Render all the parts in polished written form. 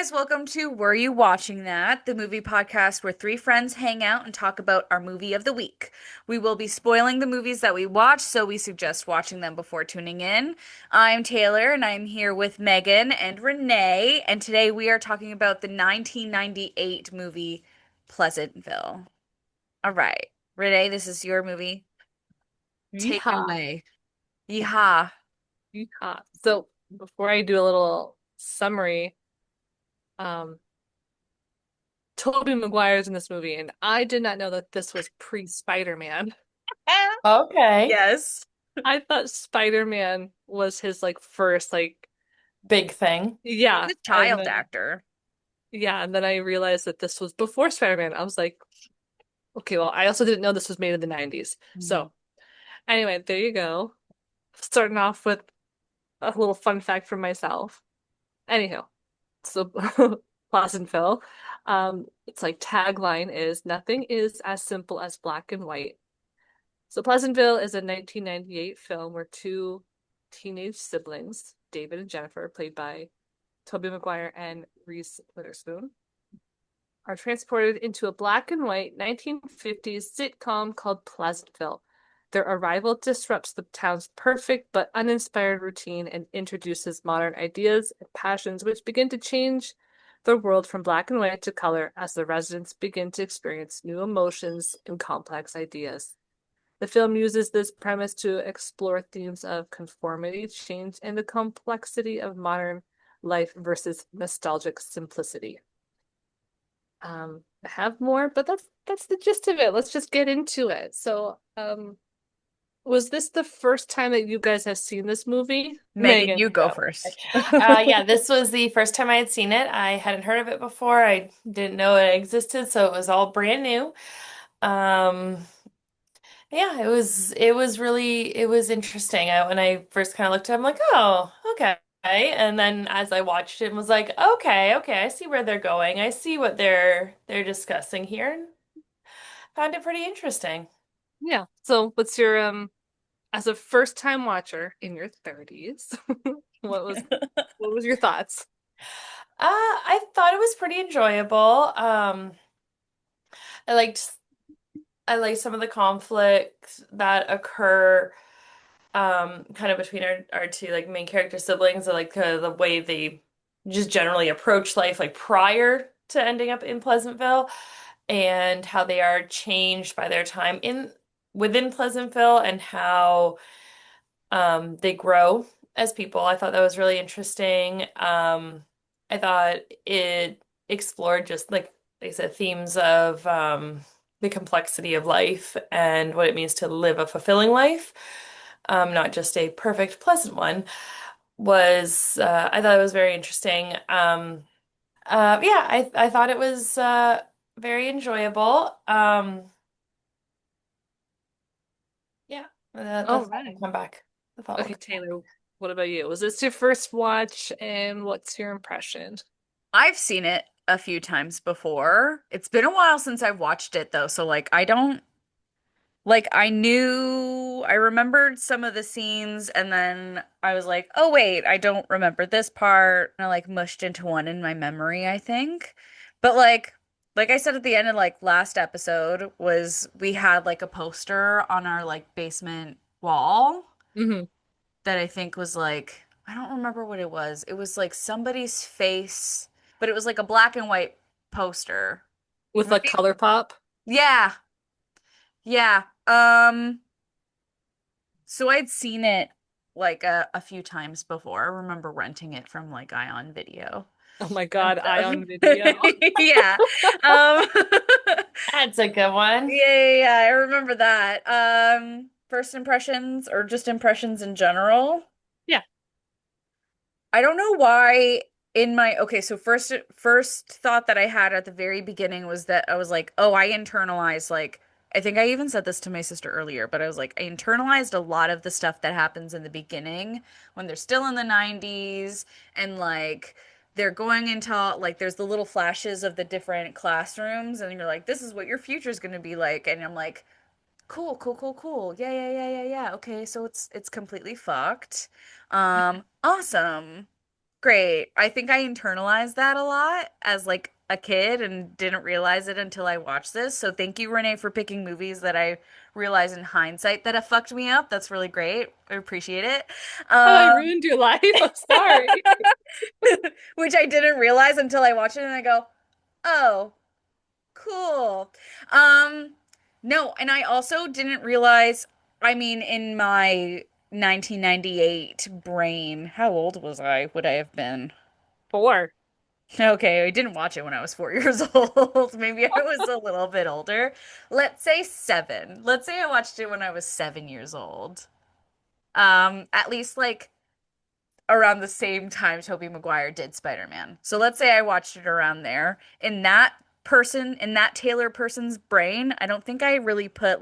guys, welcome to Were You Watching That, the movie podcast where three friends hang out and talk about our movie of the week. We will be spoiling the movies that we watch, so we suggest watching them before tuning in. I'm Taylor, and I'm here with Megan and Renee, and today we are talking about the 1998 movie Pleasantville. All right, Renee, this is your movie. Take it Yeehaw. away. Yeehaw. Yeehaw. So before I do a little summary, um, Tobey Maguire's in this movie, and I did not know that this was pre-Spider-Man. Okay. Yes. I thought Spider-Man was his first Big thing. He's yeah, a and child then actor. I realized that this was before Spider-Man. I was like, okay, well, I also didn't know this was made in the 90s. Mhm. So anyway, there you go. Starting off with a little fun fact for myself. Anyhow, so Pleasantville. It's like tagline is nothing is as simple as black and white. So Pleasantville is a 1998 film where two teenage siblings, David and Jennifer, played by Tobey Maguire and Reese Witherspoon, are transported into a black and white 1950s sitcom called Pleasantville. Their arrival disrupts the town's perfect but uninspired routine and introduces modern ideas and passions which begin to change the world from black and white to color as the residents begin to experience new emotions and complex ideas. The film uses this premise to explore themes of conformity, change, and the complexity of modern life versus nostalgic simplicity. I have more, but that's the gist of it. Let's just get into it. So, was this the first time that you guys have seen this movie? Megan, Megan, you you go go. first. Yeah, this was the first time I had seen it. I hadn't heard of it before. I didn't know it existed, so it was all brand new. Um, yeah, it was interesting. When I first kind of looked at it, I'm like, oh, okay. And then as I watched it, was like, okay, okay, I see where they're going. I see what they're discussing here, and found it pretty interesting. Yeah. So, what's your as a first time watcher in your 30s, what was what was your thoughts? I thought it was pretty enjoyable. I liked I like some of the conflicts that occur kind of between our two like main character siblings. I like the way they just generally approach life like prior to ending up in Pleasantville and how they are changed by their time in within Pleasantville and how they grow as people. I thought that was really interesting. I thought it explored just like I said, themes of the complexity of life and what it means to live a fulfilling life, not just a perfect, pleasant one. Was I thought it was very interesting. Yeah, I thought it was very enjoyable. Yeah, All that's all right. come back. That's all Okay, come back. Taylor, what about you? Was this your first watch, and what's your impression? I've seen it a few times before. It's been a while since I've watched it though, so like I don't like I remembered some of the scenes and then I was like, "Oh wait, I don't remember this part." And I like mushed into one in my memory, I think. But like I said at the end of like last episode was we had like a poster on our like basement wall Hmm. that I think was like, I don't remember what it was. It was like somebody's face, but it was like a black and white poster. With like Right? color pop? Yeah. Yeah. So I'd seen it like a few times before. I remember renting it from like Ion Video Oh my and God, stuff. Ion Video. Yeah. Um That's a good one. yeah, I remember that. First impressions or just impressions in general. Yeah. I don't know why in my okay, so first thought that I had at the very beginning was that I was like, "Oh, I internalized like I think I even said this to my sister earlier, but I was like, I internalized a lot of the stuff that happens in the beginning when they're still in the 90s and like they're going into like there's the little flashes of the different classrooms and you're like, this is what your future's going to be like. And I'm like, cool, cool, cool, cool. Yeah, yeah, yeah, yeah, yeah. Okay, so it's completely fucked. Awesome. Great. I think I internalized that a lot as like a kid and didn't realize it until I watched this. So thank you, Renee, for picking movies that I realize in hindsight that have fucked me up. That's really great. I appreciate it. Have I Um, ruined your life? I'm sorry. which I didn't realize until I watched it and I go, oh, cool. Um, no, and I also didn't realize, I mean, in my 1998 brain, how old was I? Would I have been? Four. Okay, I didn't watch it when I was 4 years old. Maybe I was a little bit older. Let's say seven. Let's say I watched it when I was 7 years old. At least like around the same time Tobey Maguire did Spider-Man. So let's say I watched it around there. In that Taylor person's brain, I don't think I really put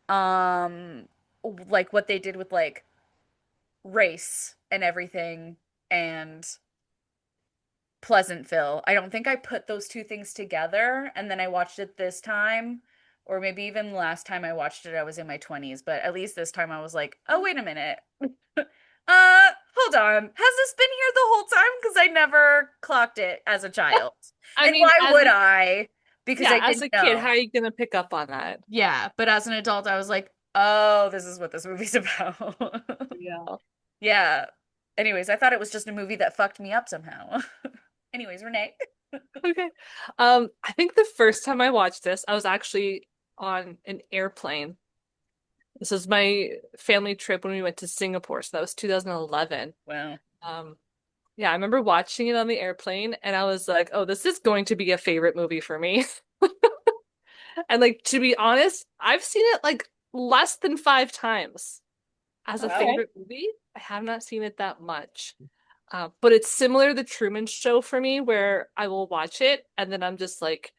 um like what they did with like race and everything and Pleasantville. I don't think I put those two things together. And then I watched it this time, or maybe even last time I watched it, I was in my 20s. But at least this time I was like, oh, wait a minute. Hold on. Has this been here the whole time? Because I never clocked it as a child. I And mean, why as would a I? Because I yeah, as didn't a kid, how know. are you gonna pick up on that? Yeah. But as an adult, I was like, oh, this is what this movie's about. Yeah. Yeah. Anyways, I thought it was just a movie that fucked me up somehow. Anyways, Renee. Okay. I think the first time I watched this, I was actually on an airplane. This was my family trip when we went to Singapore, so that was 2011. Wow. Um, yeah, I remember watching it on the airplane and I was like, "Oh, this is going to be a favorite movie for me." And like to be honest, I've seen it like less than 5 times as a Wow. favorite movie. I have not seen it that much. But it's similar to The Truman Show for me, where I will watch it and then I'm just like,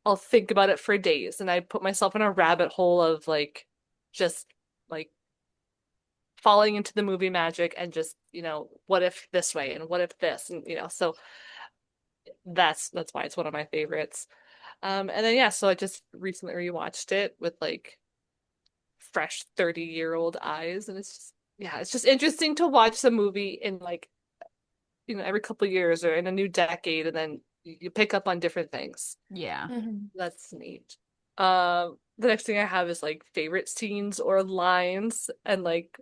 I'll think about it for days and I put myself in a rabbit hole of like just like falling into the movie magic and just, what if this way and what if this and so that's why it's one of my favorites. And then yeah, so I just recently rewatched it with like fresh 30-year-old eyes and it's just yeah, it's just interesting to watch the movie in like, every couple of years or in a new decade and then you pick up on different things. Yeah. Mhm. That's neat. The next thing I have is like favorite scenes or lines, and like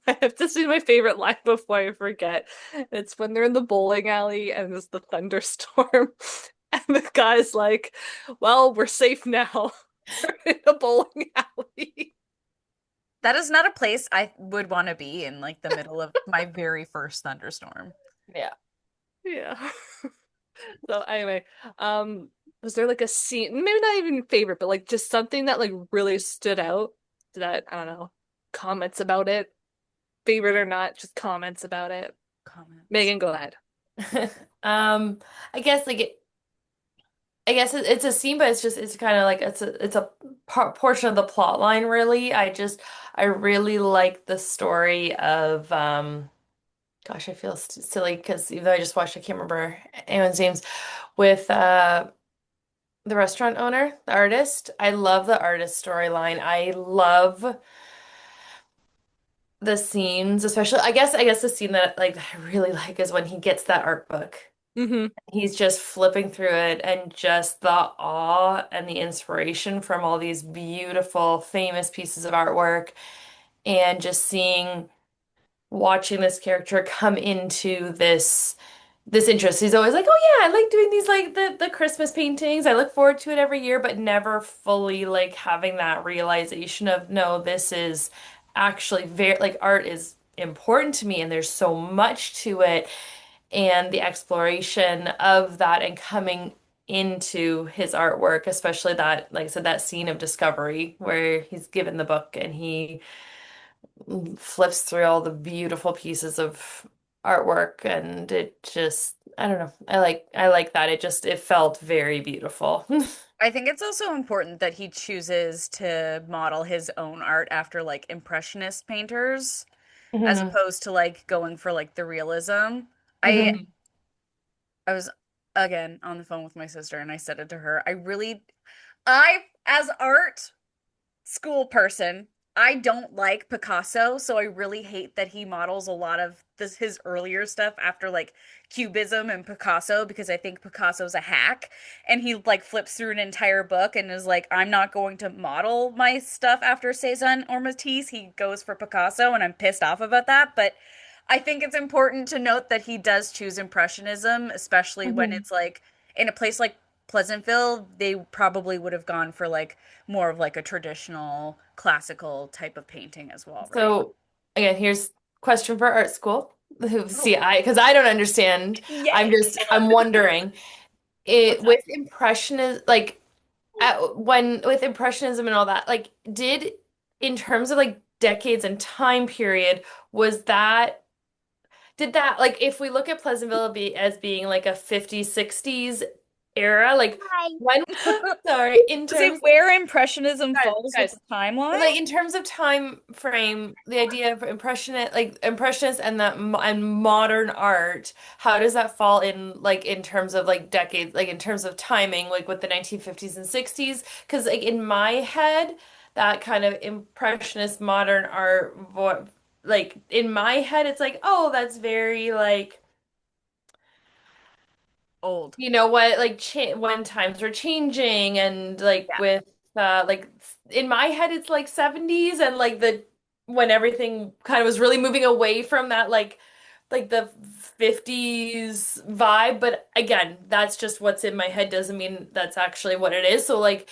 I have to say my favorite line before I forget. It's when they're in the bowling alley and there's the thunderstorm, and the guy's like, "Well, we're safe now." We're in a bowling alley. That is not a place I would want to be in, like the middle of my very first thunderstorm. Yeah. Yeah. So anyway, was there like a scene, maybe not even favorite, but like just something that like really stood out that I don't know, comments about it, favorite or not, just comments about it. Comments. Megan, go ahead. Um, I guess it's a scene, but it's kind of like it's a portion of the plot line, really. I really like the story of gosh, I feel silly because even though I just watched, I can't remember anyone's names with the restaurant owner, the artist. I love the artist storyline. I love the scenes, especially I guess the scene that like I really like is when he gets that art book. Mm-hmm. He's just flipping through it and just the awe and the inspiration from all these beautiful, famous pieces of artwork and just watching this character come into this interest. He's always like, "Oh yeah, I like doing these like the Christmas paintings. I look forward to it every year," but never fully like having that realization of no, this is actually very like art is important to me and there's so much to it and the exploration of that and coming into his artwork, especially that, like I said, that scene of discovery where he's given the book and he flips through all the beautiful pieces of artwork and it just, I don't know. I like that. It felt very beautiful. I think it's also important that he chooses to model his own art after like impressionist painters as hmm opposed to like going for like the realism. I hmm Mm-hmm. I was again on the phone with my sister and I said it to her. I as art school person, I don't like Picasso, so I really hate that he models a lot of his earlier stuff after like Cubism and Picasso because I think Picasso's a hack and he like flips through an entire book and is like, I'm not going to model my stuff after Cezanne or Matisse. He goes for Picasso and I'm pissed off about that. But I think it's important to note that he does choose Impressionism, especially when Mhm. it's like in a place like Pleasantville, they probably would have gone for like more of like a traditional classical type of painting as well, right? So again, here's question for art school. Who see Oh, I because I don't understand. yay. I'm wondering What's it up? with impressionism when with impressionism and all that, like did in terms of like decades and time period, was that did that like if we look at Pleasantville as being like a 50s, 60s era, like Hi. when sorry, in Was it terms where Impressionism Guys, falls with the guys. timeline? like in terms of time frame, the idea of impressionist and and modern art, how does that fall in like in terms of like decades, like in terms of timing, like with the 1950s and 60s? Because like in my head, that kind of impressionist modern art, like in my head, it's like, oh, that's very like Old. you know what like cha when times were changing and like Yeah. with like in my head it's like 70s and like the when everything kind of was really moving away from that like the 50s vibe, but again that's just what's in my head, doesn't mean that's actually what it is. So like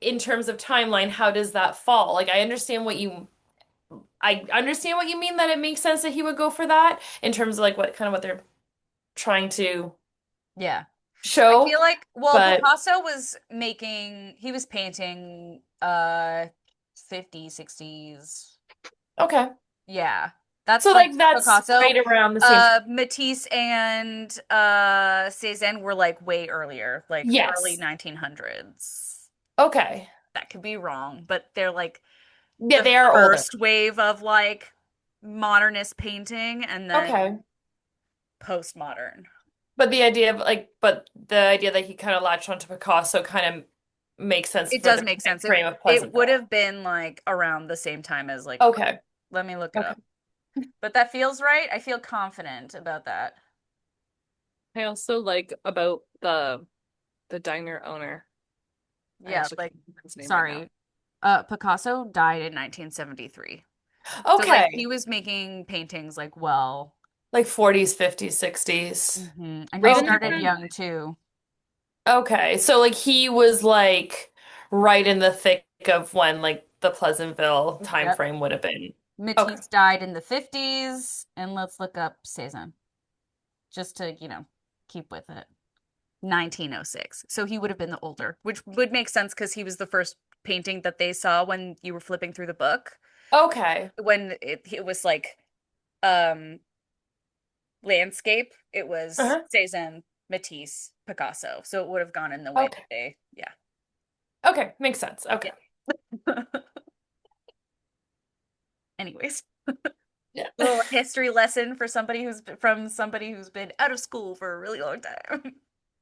in terms of timeline, how does that fall? Like I understand what you mean, that it makes sense that he would go for that in terms of like what kind of what they're trying to Yeah. I show, feel like, well, but Picasso was making, he was painting 50s, 60s. okay. Yeah. That's So like like that's Picasso. right around the same time. Matisse and Cezanne were like way earlier, like early Yes. 1900s. Okay. That could be wrong, but they're like Yeah, the they are older. first wave of like modernist painting and Okay. then postmodern. But the idea that he kind of latched onto Picasso kind of makes sense It for does the make time sense. It frame of it would Pleasantville. have been like around the same time as like Okay. let me look it Okay. up. But that feels right. I feel confident about that. I also like about the diner owner. I Yeah, actually like can't remember his name right now. sorry. Picasso died in 1973. So like he Okay. was making paintings like well, Like 40s, 50s, 60s. and he Right in the started Okay. young too. Okay. So like he was like right in the thick of when like the Pleasantville time Yep. frame would have been. Okay. Matisse died in the 50s, and let's look up Cezanne just to, keep with it. 1906. So he would have been the older, which would make sense because he was the first painting that they saw when you were flipping through the book. Okay. When it was like um landscape, it was Uh-huh. Cezanne, Matisse, Picasso. So it would have gone in the way that Okay. they, yeah. Okay. Makes sense. Okay. Yeah. Anyways, Yeah. little history lesson for somebody who's been out of school for a really long time.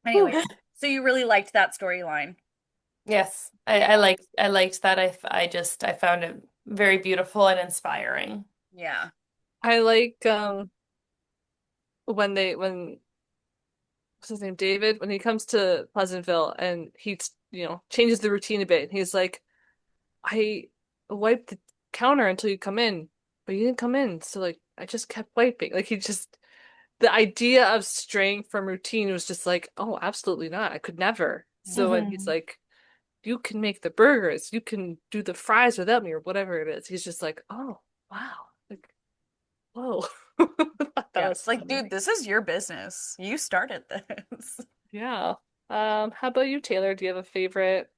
Anyways, so you really liked that storyline. Yes, Yeah. I liked that. I found it very beautiful and inspiring. Yeah. I like when what's his name, David, when he comes to Pleasantville and he changes the routine a bit. He's like, I wiped the counter until you come in, but you didn't come in, so like I just kept wiping. Like he just the idea of straying from routine was just like, oh, absolutely not. I could never. So when he's Hmm. like, you can make the burgers, you can do the fries without me, or whatever it is. He's just like, oh, wow. Like, whoa. That Yeah. was It's like, funny. dude, this is your business. You started this. Yeah. How about you, Taylor? Do you have a favorite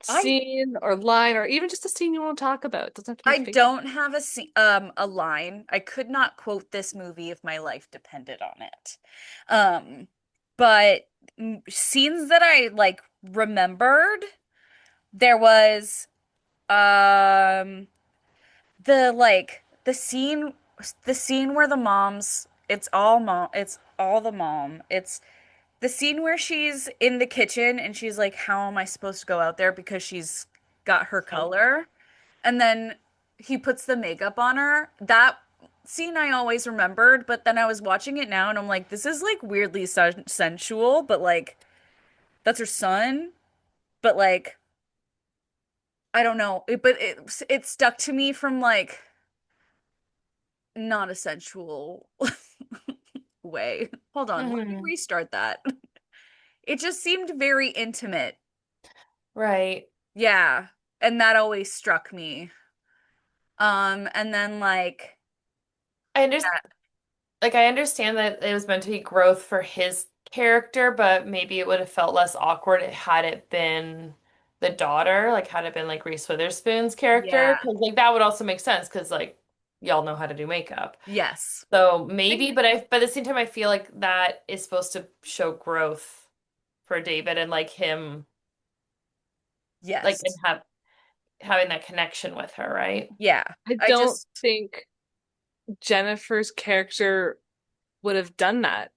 I scene or line or even just a scene you want to talk about? It doesn't have to be I favorite. don't have a line. I could not quote this movie if my life depended on it. Um, but scenes that I like remembered, there was um the scene where the mom's it's all the mom. It's the scene where she's in the kitchen and she's like, how am I supposed to go out there because she's got her So color? and then he puts the makeup on her. That scene I always remembered, but then I was watching it now and I'm like, this is like weirdly sensual, but like that's her son, but like I don't know. It stuck to me from like not a sensual way. Hold on, let me Hmm. restart that. It just seemed very intimate. Right. Yeah, and that always struck me. And then like I understand. Like I understand that it was meant to be growth for his character, but maybe it would have felt less awkward had it been the daughter, like had it been like Reese Witherspoon's character, yeah, because like that would also make sense because like y'all know how to do makeup. yes. So I think maybe, but at the same time, I feel like that is supposed to show growth for David and like him, like and yes. having that connection with her, right? Yeah. I I don't just think Jennifer's character would have done that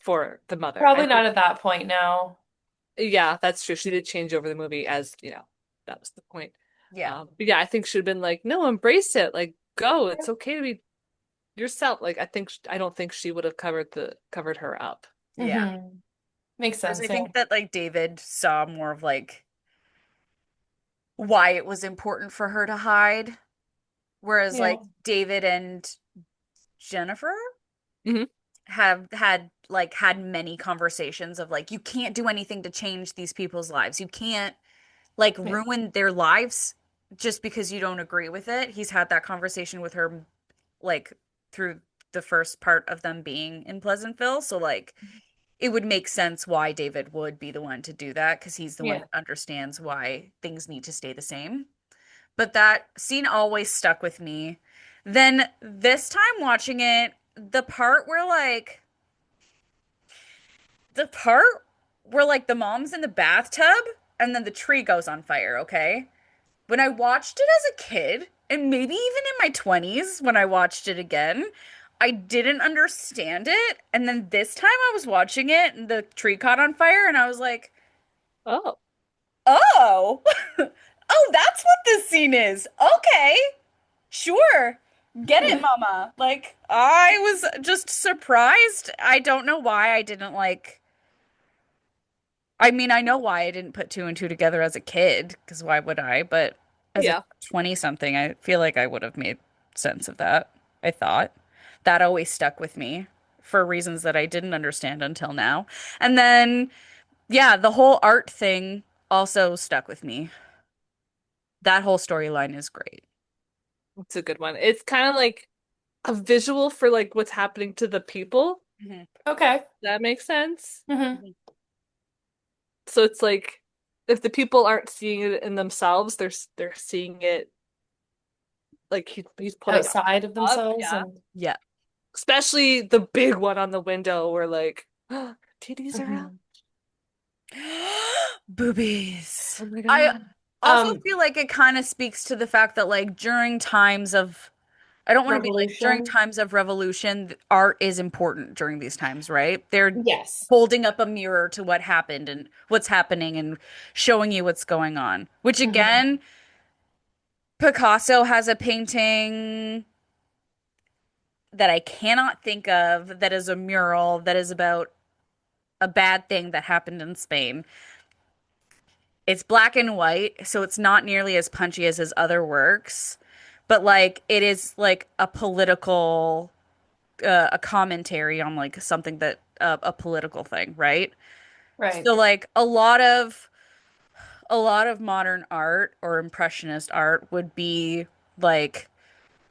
for the mother. I Probably think, not at that point now. yeah, that's true. She did change over the movie as, that was the point. yeah. But yeah, I think she'd been like, no, embrace it. Like, go. It's okay to be yourself. Like, I don't think she would have covered her up. Yeah. Hmm. Makes Whereas I sense, yeah. think that like David saw more of like why it was important for her to hide. Whereas Yeah. like David and Jennifer Hmm. have had many conversations of like you can't do anything to change these people's lives. You can't like Yeah. ruin their lives just because you don't agree with it. He's had that conversation with her like through the first part of them being in Pleasantville. So like it would make sense why David would be the one to do that because he's the one Yeah. that understands why things need to stay the same. But that scene always stuck with me. Then this time watching it, the part where like the part where like the mom's in the bathtub and then the tree goes on fire, okay? When I watched it as a kid, and maybe even in my 20s when I watched it again, I didn't understand it. And then this time I was watching it and the tree caught on fire and I was like, Oh, "Oh. Oh, that's what this scene is. Okay. Sure. Get it, mama." Like I was just surprised. I don't know why I didn't like I mean, I know why I didn't put two and two together as a kid, because why would I? But as a yeah. 20 something, I feel like I would have made sense of that. I thought that always stuck with me for reasons that I didn't understand until now. And then, yeah, the whole art thing also stuck with me. That whole storyline is great. It's a good one. It's kind of like a visual for like what's happening to the people. Mhm. Okay. That makes sense. Hmm. Mhm. So it's like if the people aren't seeing it in themselves, they're seeing it like he's putting it Outside of up. themselves Yeah. and Yeah. Especially the big one on the window where like titties are out. Mhm. Boobies. Oh my I God. also Um, feel like it kind of speaks to the fact that like during times of I don't want to be like during Revolution. times of revolution, art is important during these times, right? They're Yes. holding up a mirror to what happened and what's happening and showing you what's going on. Which Hmm. again, Picasso has a painting that I cannot think of that is a mural that is about a bad thing that happened in Spain. It's black and white, so it's not nearly as punchy as his other works, but like it is like a political a commentary on like something that a political thing, right? Right. So like a lot of modern art or impressionist art would be like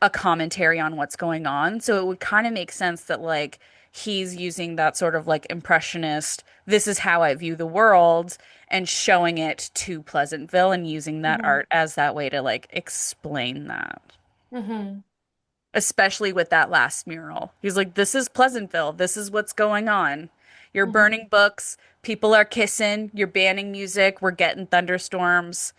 a commentary on what's going on. So it would kind of make sense that like he's using that sort of like impressionist, this is how I view the world and showing it to Pleasantville and using that Hmm. art as that way to like explain that. Hmm. Especially with that last mural. He's like, this is Pleasantville. This is what's going on. You're Hmm. burning books. People are kissing. You're banning music. We're getting thunderstorms.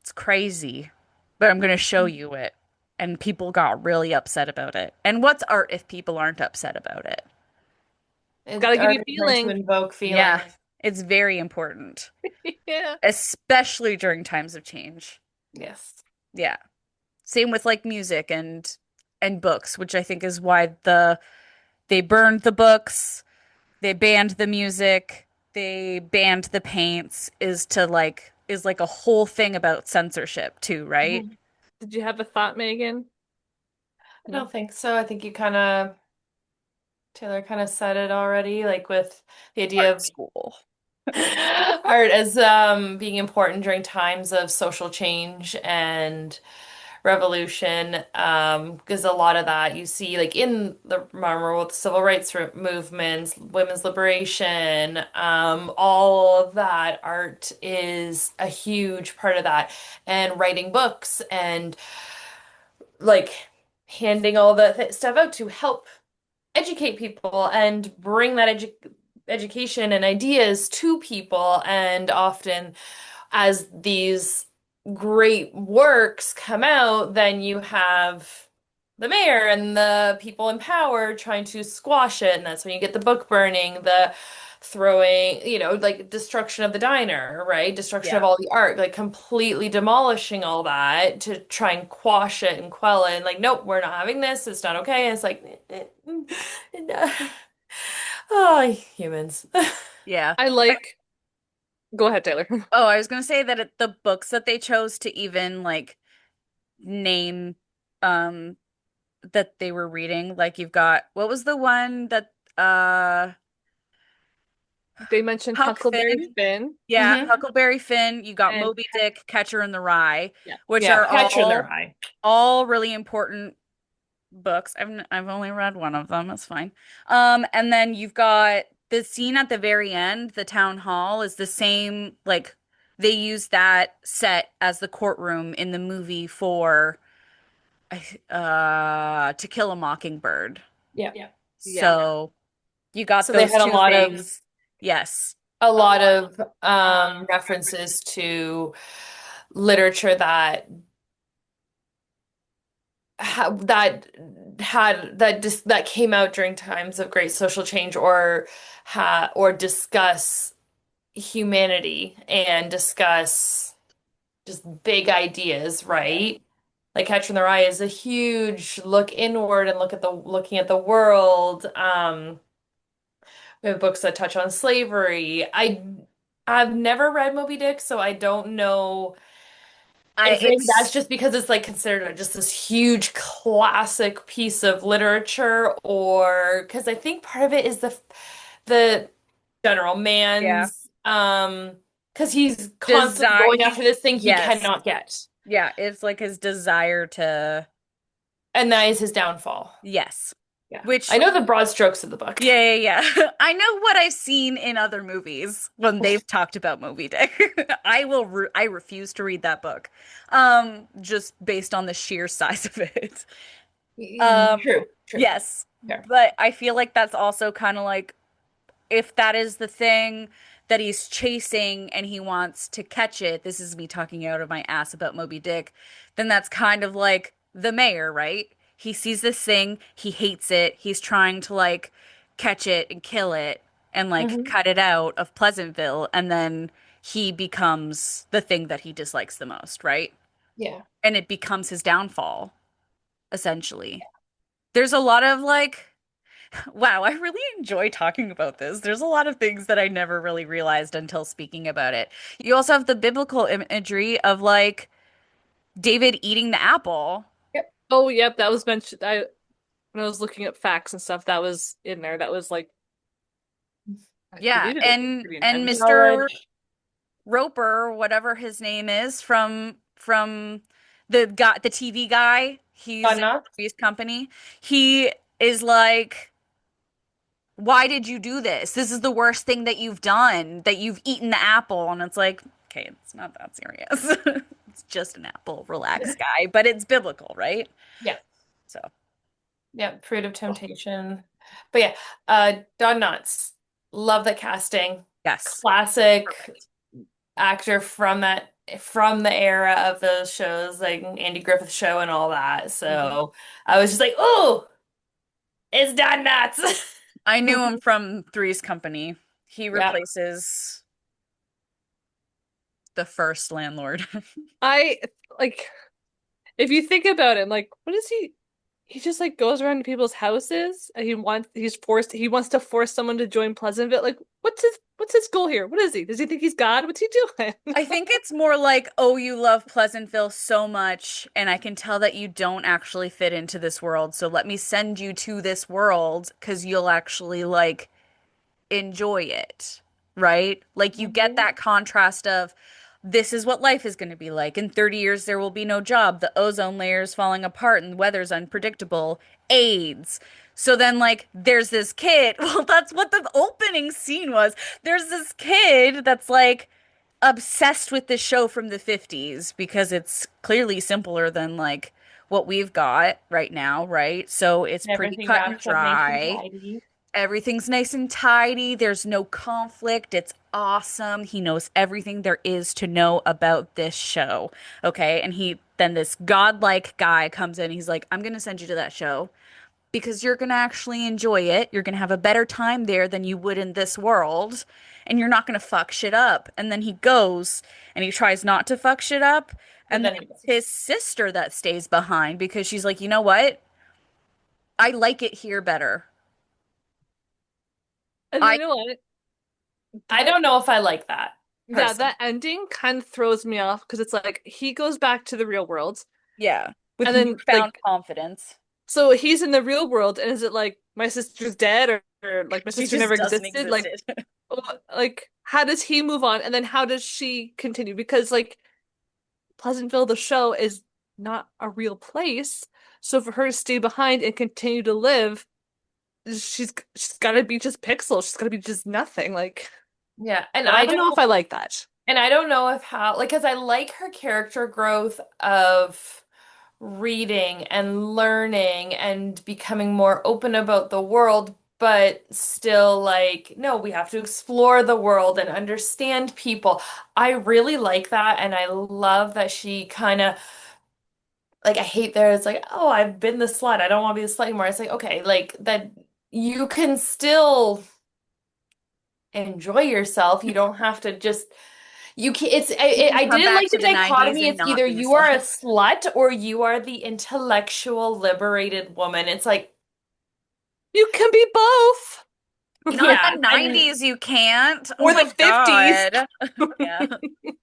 It's crazy. But I'm going to show you it. And people got really upset about it. And what's art if people aren't upset about it? Gotta give you Art is meant to feeling. invoke Yeah, feelings. it's very important, Yeah. especially during times of change. Yes. Yeah. Same with like music and books, which I think is why they burned the books, they banned the music, they banned the paints is like a whole thing about censorship too, right? Mhm. Did you have a thought, Megan? I No. don't think so. I think Taylor kind of said it already, like with the idea Art of school. art as being important during times of social change and revolution. Because a lot of that you see like in the remember with civil rights movements, women's liberation, all of that art is a huge part of that. And writing books and like handing all the stuff out to help educate people and bring that education and ideas to people. And often, as these great works come out, then you have the mayor and the people in power trying to squash it. And that's when you get the book burning, the throwing, like destruction of the diner, right? Destruction of Yeah. all the art, like completely demolishing all that to try and quash it and quell it. And like, nope, we're not having this. It's not okay. And it's like, no. Oh, humans. Yeah. I like, go ahead, Taylor. Oh, I was gonna say that the books that they chose to even like name um that they were reading, like you've got what was the one that They mentioned Huck Huckleberry Finn? Finn. Yeah, Hmm. Huckleberry Finn, you got And Moby Dick, Catcher in the Rye, yeah. which Yeah, are Catcher in their Eye. all really important books. I've only read one of them. That's fine. And then you've got the scene at the very end, the town hall is the same, like they use that set as the courtroom in the movie for To Kill a Mockingbird. Yeah. Yeah. So you got So they those had a two lot of things. Yes. a lot of references to literature that that came out during times of great social change or discuss humanity and discuss just big ideas, right? Like Catcher in the Rye is a huge look inward and looking at the world. We have books that touch on slavery. I've never read Moby Dick, so I don't know I if maybe that's it's just because it's like considered just this huge classic piece of literature, or because I think part of it is the general yeah. man's because he's constantly Desire going after he this thing he yes. cannot get. Yeah, it's like his desire to And that is his downfall. yes. Yeah. I Which know the broad strokes of the book. yeah, yeah, yeah. I know what I've seen in other movies when they've talked about Moby Dick. I refuse to read that book. Just based on the sheer size of it. Um, True, true. yes. Fair. But I feel like that's also kind of like if that is the thing that he's chasing and he wants to catch it, this is me talking out of my ass about Moby Dick, then that's kind of like the mayor, right? He sees this thing, he hates it, he's trying to like catch it and kill it and like Hmm. cut it out of Pleasantville, and then he becomes the thing that he dislikes the most, right? Yeah. And it becomes his downfall, essentially. There's a lot of like wow, I really enjoy talking about this. There's a lot of things that I never really realized until speaking about it. You also have the biblical imagery of like David eating the apple. Yep. Oh, yep, that was mentioned. When I was looking up facts and stuff, that was in there. That was like, I Yeah, believe it was pretty and intense. Mr. Knowledge. Roper, whatever his name is, from the TV guy, he's Got in knocked. Three's Company. He is like, why did you do this? This is the worst thing that you've done, that you've eaten the apple. And it's like, okay, it's not that serious. It's just an apple. Relax, guy. But it's biblical, right? Yeah. So, Yeah. Fruit of temptation. But yeah, Don Knotts. Love the casting. yes. Classic Perfect. actor from the era of those shows, like Andy Griffith Show and all that. Mhm. So I was just like, oh, it's Don Knotts. I knew him from Three's Company. He Yeah. replaces the first landlord. I like. if you think about it, like, what is he? He just like goes around to people's houses and he wants to force someone to join Pleasantville. Like, what's his goal here? What is he? Does he think he's God? What's he doing? I think it's more like, oh, you love Pleasantville so much, and I can tell that you don't actually fit into this world. So let me send you to this world because you'll actually like enjoy it, right? Like you get Mhm. that contrast of this is what life is going to be like. In 30 years, there will be no job. The ozone layer is falling apart and the weather's unpredictable. AIDS. So then, like, there's this kid. Well, that's what the opening scene was. There's this kid that's like obsessed with this show from the 50s because it's clearly simpler than like what we've got right now, right? So it's And pretty everything cut and wraps up nice and dry. tidy. Everything's nice and tidy. There's no conflict. It's awesome. He knows everything there is to know about this show. Okay. And then this godlike guy comes in. He's like, I'm going to send you to that show because you're going to actually enjoy it. You're going to have a better time there than you would in this world. And you're not going to fuck shit up. And then he goes and he tries not to fuck shit up. But And then then he it's goes. his sister that stays behind because she's like, you know what? I like it here better. And I, you know what? I That don't know if I like that Yeah, person. that ending kind of throws me off because it's like he goes back to the real world yeah, with and then newfound like confidence. so he's in the real world and is it like my sister's dead or like my She sister just never doesn't existed? exist. Like how does he move on and then how does she continue? Because like Pleasantville, the show, is not a real place. So for her to stay behind and continue to live, she's gotta be just pixels. She's gotta be just nothing. Like Yeah, so I don't know if I like that. and I don't know if how like because I like her character growth of reading and learning and becoming more open about the world, but still like, no, we have to explore the world and understand people. I really like that, and I love that she kind of like I hate there. It's like, oh, I've been the slut. I don't want to be the slut anymore. It's like, okay, like that you can still enjoy yourself. You don't have to just you can You can I come didn't back like to the the 90s dichotomy. and It's not either be a you are a slut. slut or you are the intellectual liberated woman. It's like, You can be both. Not yeah, in the and 90s, you can't. Oh Or my the 50s. God. Yeah.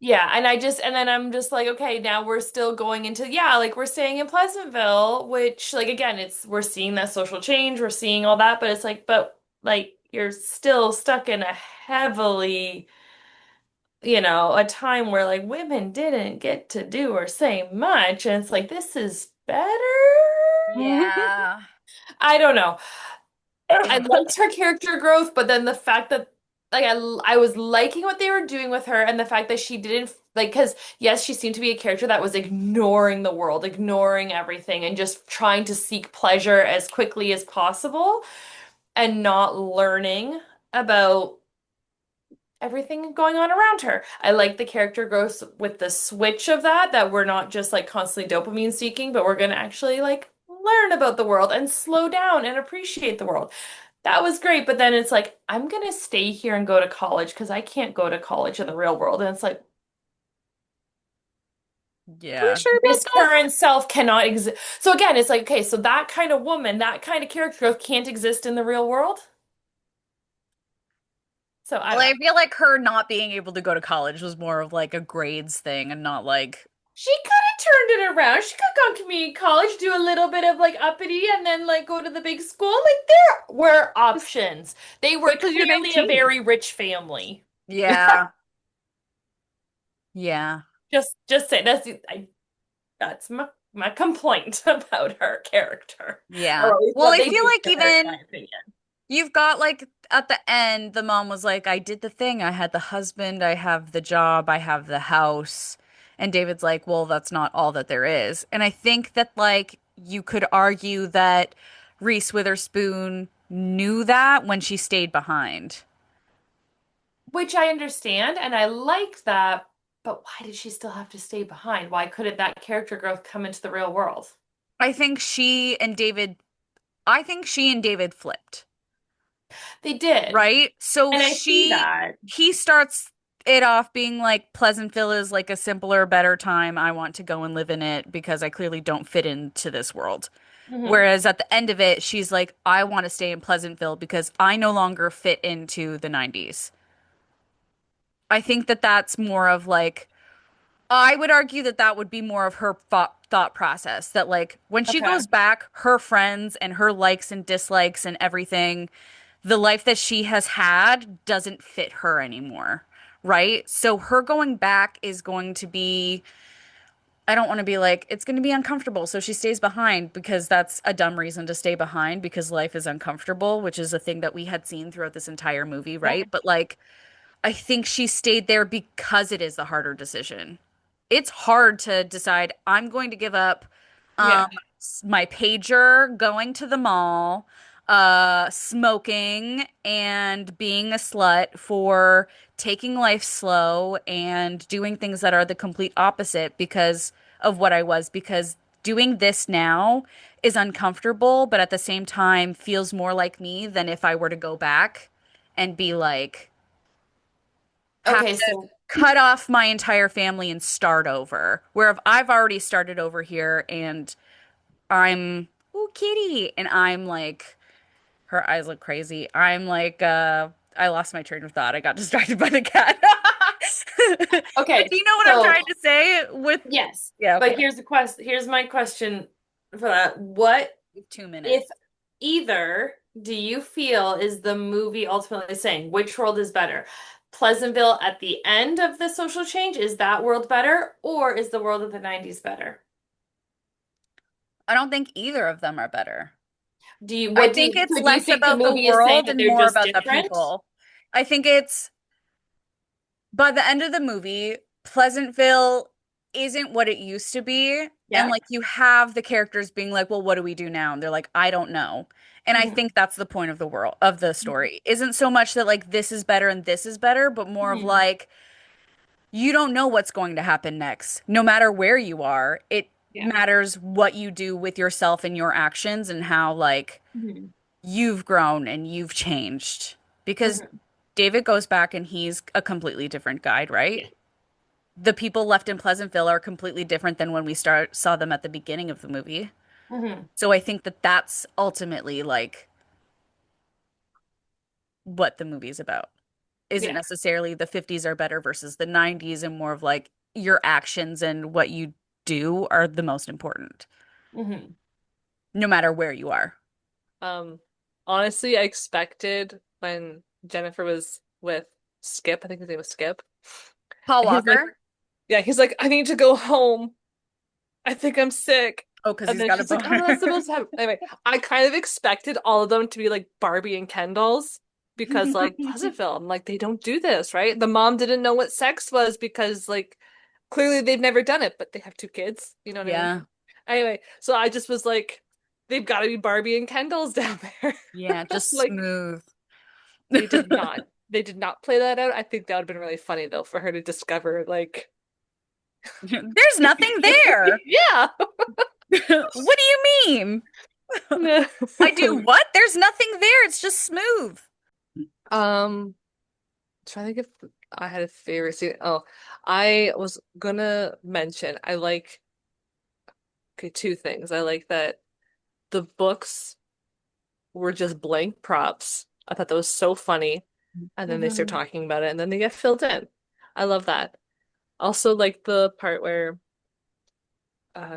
yeah, and then I'm just like, okay, now we're still going into yeah, like we're staying in Pleasantville, which like again, it's we're seeing that social change, we're seeing all that, but it's like, but like you're still stuck in a heavily, a time where like women didn't get to do or say much, and it's like this is better. Yeah. I don't know. I liked her character growth, but then the fact that like I was liking what they were doing with her and the fact that she didn't like because yes, she seemed to be a character that was ignoring the world, ignoring everything and just trying to seek pleasure as quickly as possible and not learning about everything going on around her. I like the character growth with the switch of that we're not just like constantly dopamine seeking, but we're gonna actually like learn about the world and slow down and appreciate the world. That was great, but then it's like, I'm gonna stay here and go to college because I can't go to college in the real world. And it's like, Are you Yeah. sure about this that? current self cannot exist. So again, it's like, okay, so that kind of woman, that kind of character growth can't exist in the real world. So I Well, don't know. I feel like her not being able to go to college was more of like a grades thing and not like, She could have turned it around. She could have gone community college, do a little bit of like uppity, and then like go to the big school. Like there were Just options. They were wait till you're clearly a 19. very rich family. yeah. Yeah. Just say that's my complaint about her character, or Yeah. at least Well, what I they feel did like to her, in my even opinion. you've got like at the end, the mom was like, I did the thing. I had the husband, I have the job, I have the house. And David's like, well, that's not all that there is. And I think that like you could argue that Reese Witherspoon knew that when she stayed behind. Which I understand, and I like that. But why did she still have to stay behind? Why couldn't that character growth come into the real world? I think she and David, I think she and David flipped, They did, right? So and I see that. he starts it off being like Pleasantville is like a simpler, better time. I want to go and live in it because I clearly don't fit into this world. Hmm. Whereas at the end of it, she's like, I want to stay in Pleasantville because I no longer fit into the 90s. I think that that's more of like, I would argue that that would be more of her thought process. That, like, when she Okay. goes back, her friends and her likes and dislikes and everything, the life that she has had doesn't fit her anymore. Right? So her going back is going to be, I don't want to be like, it's going to be uncomfortable. So she stays behind because that's a dumb reason to stay behind because life is uncomfortable, which is a thing that we had seen throughout this entire movie. Yeah. Right? But like, I think she stayed there because it is the harder decision. It's hard to decide I'm going to give up Yeah. my pager, going to the mall, smoking and being a slut for taking life slow and doing things that are the complete opposite because of what I was because doing this now is uncomfortable, but at the same time feels more like me than if I were to go back and be like have Okay, to so cut off my entire family and start over. Where if I've already started over here and I'm, oh, kitty, and I'm like, her eyes look crazy. I'm like, I lost my train of thought. I got distracted by the cat. But okay, do you know what I'm so trying to say with, yes. yeah, But okay. here's my question for that. What We have 2 minutes. if either do you feel is the movie ultimately saying which world is better? Pleasantville at the end of the social change, is that world better, or is the world of the 90s better? I don't think either of them are better. Do you I what do think you it's so do you less think the about the movie is saying world that and they're more just about the different? people. I think it's by the end of the movie, Pleasantville isn't what it used to be. And Yeah. like you have the characters being like, well, what do we do now? And they're like, I don't know. And I Hmm. think that's the point of the world of the story. Isn't so much that like this is better and this is better, but more of Hmm. like you don't know what's going to happen next. No matter where you are, it Yeah. matters what you do with yourself and your actions and how like Hmm. you've grown and you've changed. Because Hmm. David goes back and he's a completely different guide, right? Yeah. The people left in Pleasantville are completely different than when we saw them at the beginning of the movie. Hmm. So I think that that's ultimately like what the movie's about. Isn't Yeah. necessarily the 50s are better versus the 90s and more of like your actions and what you do are the most important, Hmm. no matter where you are. Um, Honestly, I expected when Jennifer was with Skip, I think his name was Skip, Paul and he's like, Walker? yeah, he's like, I need to go home. I think I'm sick. Oh, because And he's then got a she's like, oh, boner. that's supposed to happen. Anyway, I kind of expected all of them to be like Barbie and Ken dolls because like Pleasantville, I'm like, they don't do this, right? The mom didn't know what sex was because like clearly they've never done it, but they have two kids. You know what I mean? Yeah. Anyway, so I just was like, they've got to be Barbie and Ken dolls down there. Yeah, just Like smooth. they did not. They did not play that out. I think that would have been really funny though for her to discover like There's nothing there. yeah. What do you mean? I do what? There's nothing there. It's just smooth. Um, trying to think if I had a favorite scene. Oh, I was gonna mention I like okay, two things. I like that the books were just blank props. I thought that was so funny. And then they start Hmm. talking about it and then they get filled in. I love that. Also like the part where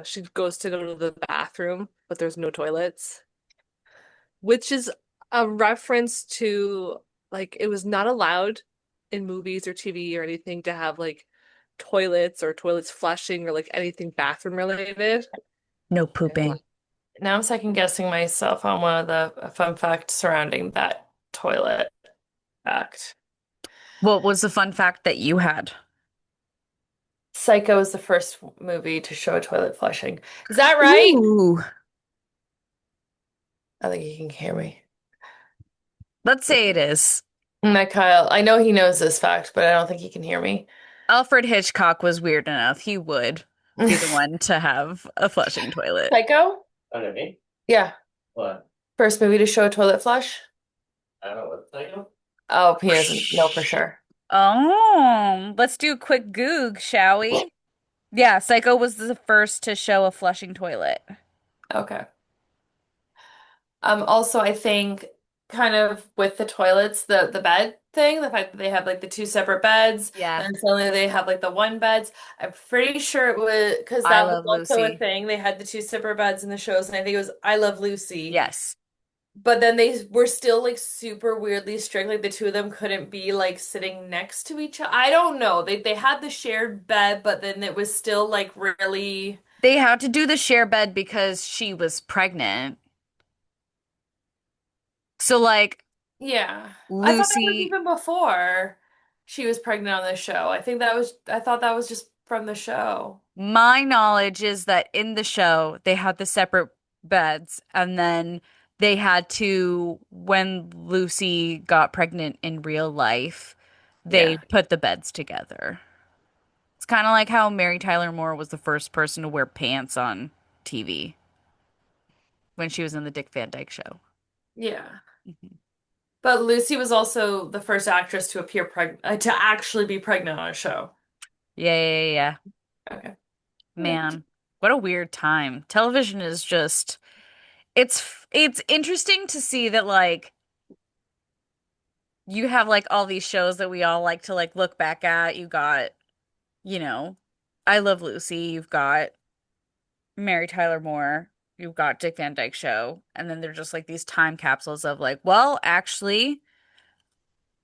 she goes to go to the bathroom, but there's no toilets, which is a reference to like it was not allowed in movies or TV or anything to have like toilets or toilets flushing or like anything bathroom related. No And pooping. Now I'm second guessing myself on one of the fun facts surrounding that toilet fact. What was the fun fact that you had? Psycho is the first movie to show toilet flushing. Is that right? Ooh. I think he can hear me. Let's say it is. That Kyle, I know he knows this fact, but I don't think he can hear me. Alfred Hitchcock was weird enough. He would be the one to have a flushing toilet. Psycho? Under me? Yeah. What? First movie to show a toilet flush? I don't know what Psycho? Oh, he doesn't know for sure. Oh, let's do a quick goog, shall we? Yeah, Psycho was the first to show a flushing toilet. Okay. Also, I think kind of with the toilets, the bed thing, the fact that they have like the two separate beds, Yeah, and then suddenly they have like the one beds. I'm pretty sure it was because I that was Love also a Lucy. thing. They had the two separate beds in the shows, and I think it was I Love Lucy. Yes. But then they were still like super weirdly strict. Like the two of them couldn't be like sitting next to each other. I don't know. They had the shared bed, but then it was still like really. They had to do the share bed because she was pregnant. So like Yeah. I thought that was Lucy, even before she was pregnant on the show. I thought that was just from the show. my knowledge is that in the show they had the separate beds and then they had to, when Lucy got pregnant in real life, they Yeah. put the beds together. It's kind of like how Mary Tyler Moore was the first person to wear pants on TV when she was in the Dick Van Dyke Show. Yeah. Mhm. But Lucy was also the first actress to appear pregnant to actually be pregnant on a show. Yeah, yeah, yeah, yeah. Okay. Okay. Man, what a weird time. Television is just it's interesting to see that like you have like all these shows that we all like to like look back at. You got, you know, I Love Lucy, you've got Mary Tyler Moore, you've got Dick Van Dyke Show, and then they're just like these time capsules of like, well, actually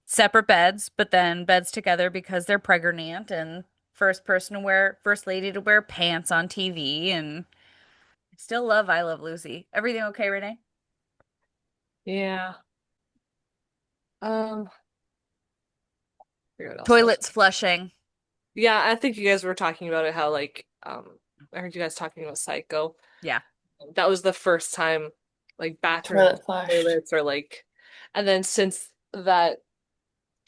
separate beds, but then beds together because they're pregnant and first lady to wear pants on TV and I still love I Love Lucy. Everything okay, Renee? Yeah. Um, forget what else I was. Toilets flushing. Yeah, I think you guys were talking about it, how like I heard you guys talking about Psycho. Yeah. That was the first time like bathrooms, Toilet flushed. toilets, or like, and then since that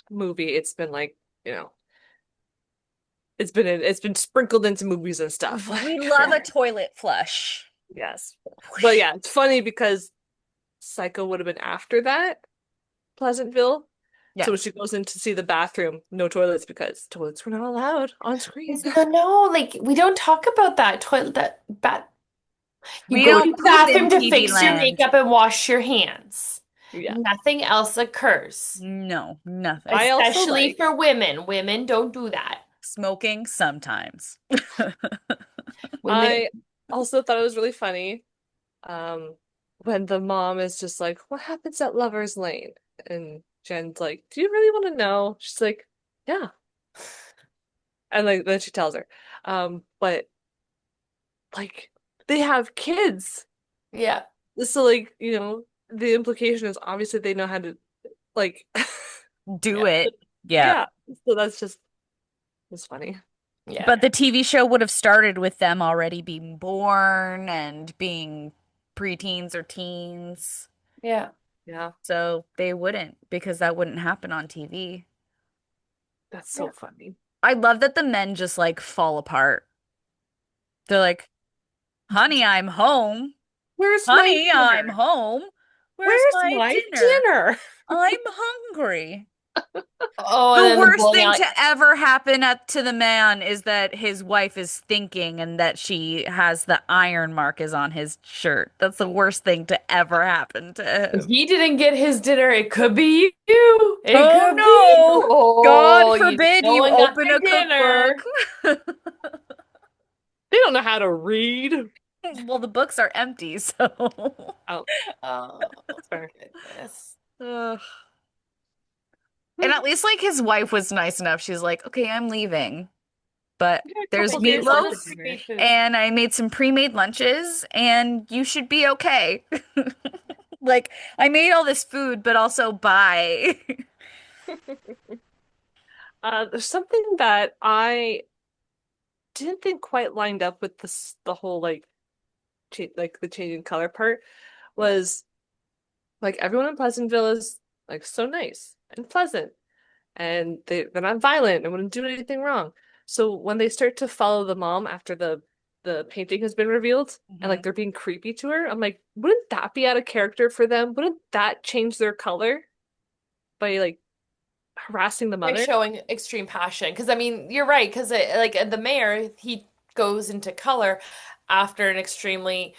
movie, it's been like, you know, it's been sprinkled into movies and stuff. We Like, love a toilet flush. yes. But Whoosh. yeah, it's funny because Psycho would have been after that, Pleasantville. Yeah. So when she goes in to see the bathroom, no toilets because toilets were not allowed on screen. No, no, like we don't talk about that toilet that bat. You We go to don't the poop bathroom in to TV fix your land. makeup and wash your hands. Yeah. Nothing else occurs. No, nothing. I also Especially like for women. Women don't do that. Smoking sometimes. Women, I also thought it was really funny when the mom is just like, "What happens at Lover's Lane?" And Jen's like, "Do you really want to know?" She's like, "Yeah." And like then she tells her. But like they have kids. yeah, So like, you know, the implication is obviously they know how to like Do yeah, it. Yeah. yeah. So that's just it's funny. yeah, But the TV show would have started with them already being born and being preteens or teens. yeah, Yeah. So they wouldn't because that wouldn't happen on TV. That's yeah. so funny. I love that the men just like fall apart. They're like, honey, I'm home. Where's my Honey, I'm dinner? home. Where's Where's my my dinner? dinner? I'm hungry. Oh, and The then the worst bowling thing alley. to ever happen to the man is that his wife is thinking and that she has the iron mark is on his shirt. That's the worst thing to ever happen to If him. he didn't get his dinner, it could be you. It Oh could be you. no! God Oh, forbid no you one got open their a cookbook. dinner. They don't know how to read. Well, the books are empty, so. Oh, Oh, that's fair. goodness. Ugh. And at least like his wife was nice enough. She's like, okay, I'm leaving, but Yeah, a there's I couple did days left some of meatloaf dinner. creepy food. and I made some pre-made lunches and you should be okay. Like, I made all this food, but also bye. There's something that I didn't think quite lined up with this the whole like cha like the changing color part Yeah. was like everyone in Pleasantville is like so nice and pleasant and they're not violent and wouldn't do anything wrong. So when they start to follow the mom after the painting has been revealed and like Mhm. they're being creepy to her, I'm like, wouldn't that be out of character for them? Wouldn't that change their color by like harassing the They're mother. showing extreme passion. Because I mean, you're right. Because like the mayor, he goes into color after an extremely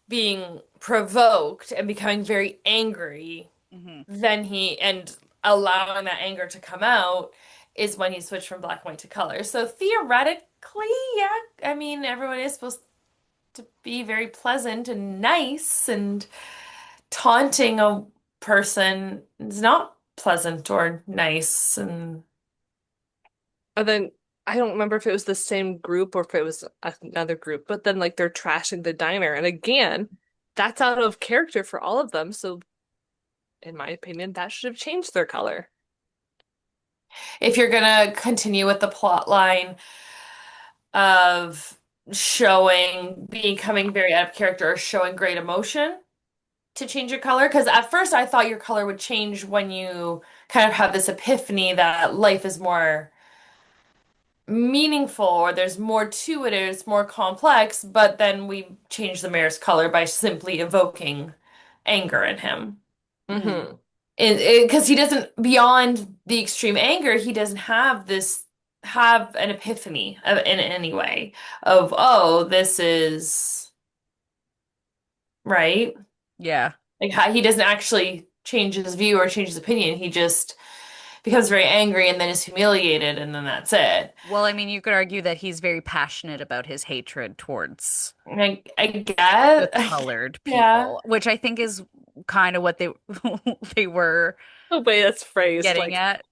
being provoked and becoming very angry. Hmm. Then he and allowing that anger to come out is when he switched from black and white to color. So theoretically, yeah, I mean, everyone is supposed to be very pleasant and nice, and taunting a person is not pleasant or nice. And And then I don't remember if it was the same group or if it was another group, but then like they're trashing the diner. And again, that's out of character for all of them. So in my opinion, that should have changed their color. if you're gonna continue with the plot line of showing becoming very out of character or showing great emotion to change your color, because at first I thought your color would change when you kind of have this epiphany that life is more meaningful or there's more to it, or it's more complex, but then we change the mayor's color by simply evoking anger in him. Hmm. Because he doesn't, beyond the extreme anger, he doesn't have an epiphany in any way of, oh, this is right. Yeah. Like how he doesn't actually change his view or change his opinion. He just becomes very angry and then is humiliated, and then that's it. Well, I mean, you could argue that he's very passionate about his hatred towards And I the guess, colored yeah. people, which I think is kind of what they they were The way that's phrased, getting like, at.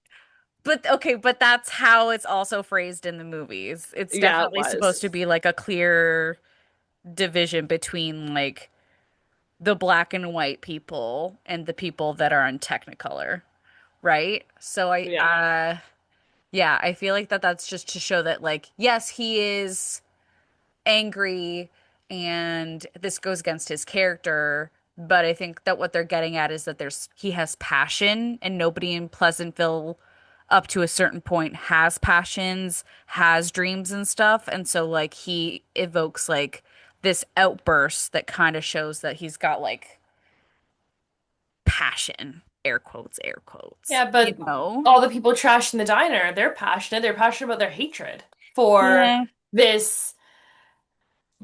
But okay, but that's how it's also phrased in the movies. It's yeah, it definitely supposed was. to be like a clear division between like the black and white people and the people that are in Technicolor, right? So Yeah. yeah, I feel like that's just to show that like yes, he is angry and this goes against his character, but I think that what they're getting at is that he has passion and nobody in Pleasantville up to a certain point has passions, has dreams and stuff, and so like he evokes like this outburst that kind of shows that he's got like passion, air quotes, Yeah, you but know? all the people trashed in the diner, they're passionate. They're passionate about their hatred for Yeah. this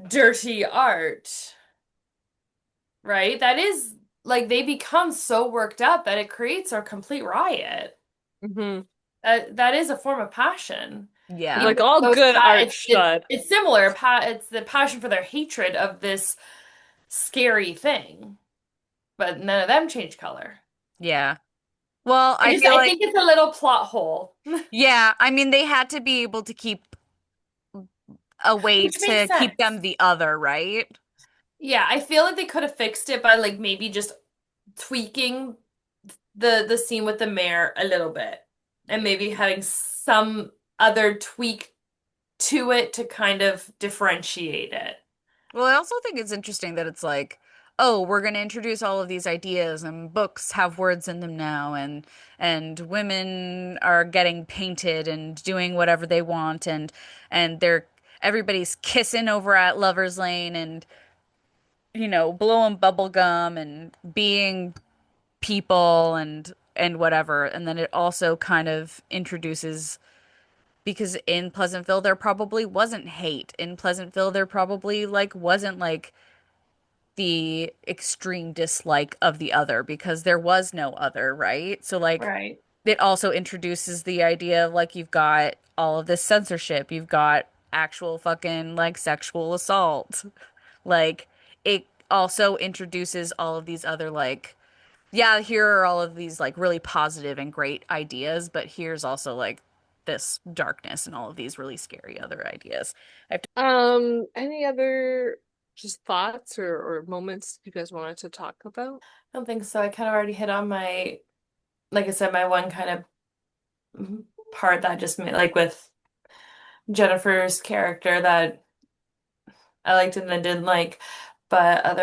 dirty art, right? That is like they become so worked up that it creates a complete riot. Hmm. That is a form of passion. Yeah. Even Like all though good art should. it's similar. It's the passion for their hatred of this scary thing, but none of them change color. Yeah. Well, I feel I like think it's a little plot hole, yeah, I mean they had to be able to keep a way which makes to keep sense. them the other, right? Yeah, I feel like they could have fixed it by like maybe just tweaking the scene with the mayor a little bit and maybe having some other tweak to it to kind of differentiate it. Well, I also think it's interesting that it's like, oh, we're going to introduce all of these ideas and books have words in them now and women are getting painted and doing whatever they want and they're everybody's kissing over at Lover's Lane and blowing bubble gum and being people and whatever. And then it also kind of introduces because in Pleasantville there probably wasn't hate. In Pleasantville there probably like wasn't like the extreme dislike of the other because there was no other, right? So like Right. it also introduces the idea of like you've got all of this censorship, you've got actual fucking like sexual assault. Like it also introduces all of these other like yeah, here are all of these like really positive and great ideas, but here's also like this darkness and all of these really scary other ideas. I have to Any other just thoughts or moments you guys wanted to talk about? I don't think so. I kind of already hit on my, like I said, my one kind of part that just made, like with Jennifer's character that I liked and then didn't like. But I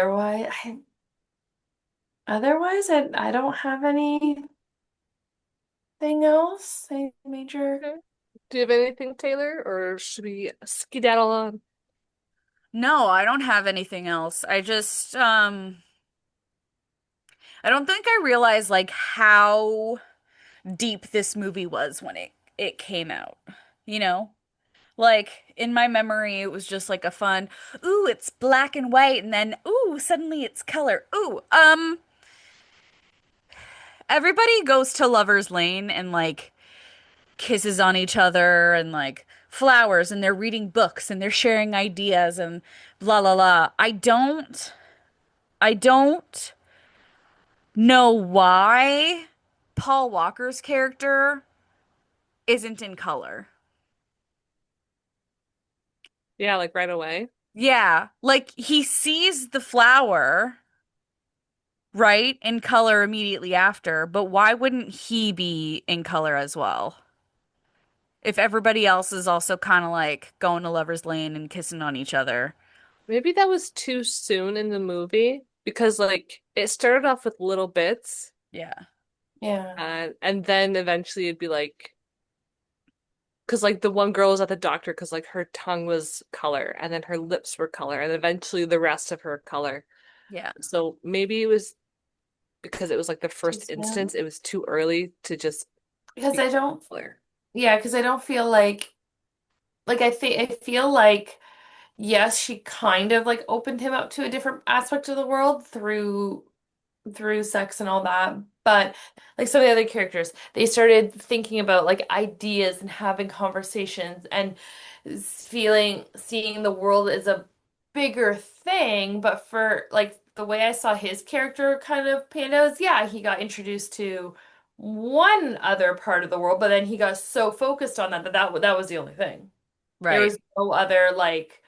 don't have anything else. Any major. Okay. Do you have anything, Taylor, or should we skedaddle on? No, I don't have anything else. I don't think I realized like how deep this movie was when it came out. You know? Like in my memory, it was just like a fun, ooh, it's black and white, and then ooh, suddenly it's color. Ooh, everybody goes to Lover's Lane and like kisses on each other and like flowers and they're reading books and they're sharing ideas and blah blah blah. I don't know why Paul Walker's character isn't in color. Yeah, like right away. Yeah, like he sees the flower, right, in color immediately after, but why wouldn't he be in color as well? If everybody else is also kind of like going to Lover's Lane and kissing on each other. Maybe that was too soon in the movie because like it started off with little bits Yeah. Yeah. and then eventually it'd be like because like the one girl was at the doctor because like her tongue was color and then her lips were color and eventually the rest of her color. Yeah. So maybe it was because it was like the Too first soon. instance, it was too early to just Because be I don't, color. yeah, because I don't feel like I feel like yes, she kind of like opened him up to a different aspect of the world through sex and all that. But like some of the other characters, they started thinking about like ideas and having conversations and seeing the world as a bigger thing. But for like the way I saw his character kind of panned out is, yeah, he got introduced to one other part of the world, but then he got so focused on that was the only thing. There Right. was no other like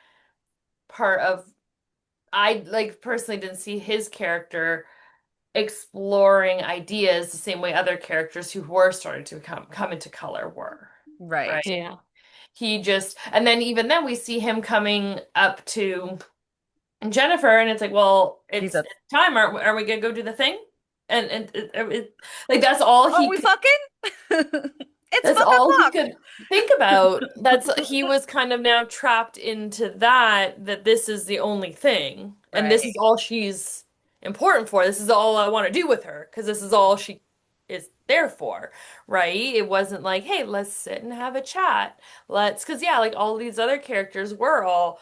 part of I like personally didn't see his character exploring ideas the same way other characters who were starting to come into color were, right? Right. Yeah. He just and then even then we see him coming up to Jennifer and it's like, well, He's it's a, time. Are we gonna go do the thing? Like that's all oh, he we could fucking? It's that's fuck all he o'clock. could think about. That's he was kind of now trapped into that this is the only thing and this Right. is all she's important for. This is all I want to do with her because this is all she is there for, right? It wasn't like, hey, let's sit and have a chat. Let's because yeah, like all these other characters were all